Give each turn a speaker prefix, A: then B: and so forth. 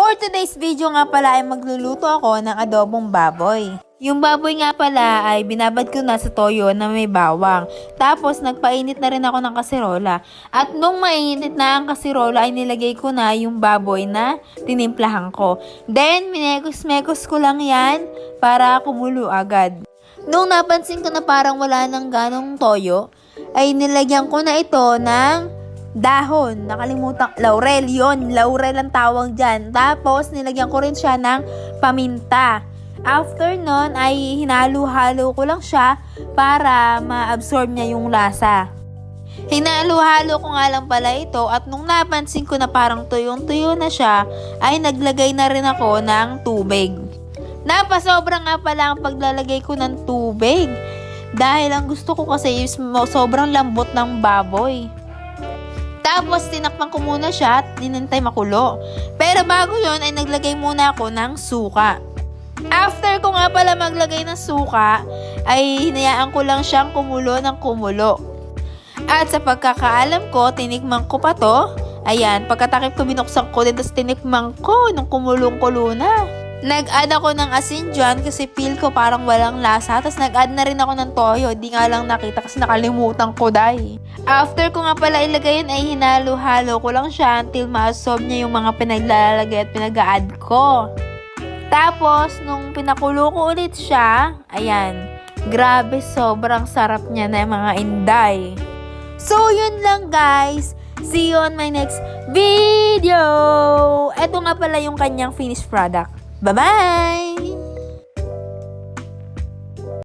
A: For today's video nga pala ay magluluto ako ng adobong baboy. Yung baboy nga pala ay binabad ko na sa toyo na may bawang. Tapos nagpainit na rin ako ng kasirola. At nung mainit na ang kasirola ay nilagay ko na yung baboy na tinimplahan ko. Then minekos-mekos ko lang yan para kumulo agad. Nung napansin ko na parang wala nang ganong toyo, ay nilagyan ko na ito ng dahon, nakalimutan, laurel, yon, laurel ang tawag dyan. Tapos, nilagyan ko rin siya ng paminta. After nun, ay hinalo-halo ko lang siya para ma-absorb niya yung lasa. Hinalo-halo ko nga lang pala ito at nung napansin ko na parang tuyong-tuyo na siya, ay naglagay na rin ako ng tubig. Napasobra nga pala ang paglalagay ko ng tubig. Dahil ang gusto ko kasi is sobrang lambot ng baboy. Tapos, tinakpan ko muna siya at dinantay makulo. Pero bago yon ay naglagay muna ako ng suka. After ko nga pala maglagay ng suka, ay hinayaan ko lang siyang kumulo ng kumulo. At sa pagkakaalam ko, tinikman ko pa to. Ayan, pagkatakip ko binuksan ko din, tapos tinikman ko nung kumulong-kulo na. Nag-add ako ng asin dyan kasi feel ko parang walang lasa. Tapos nag-add na rin ako ng toyo. Di nga lang nakita kasi nakalimutan ko dahil. After ko nga pala ilagay yun ay hinalo-halo ko lang siya until ma-absorb niya yung mga pinaglalagay at pinag-add ko. Tapos nung pinakulo ko ulit siya, ayan, grabe sobrang sarap niya na mga inday. So yun lang guys. See you on my next video. Ito nga pala yung kanyang finished product. Bye-bye!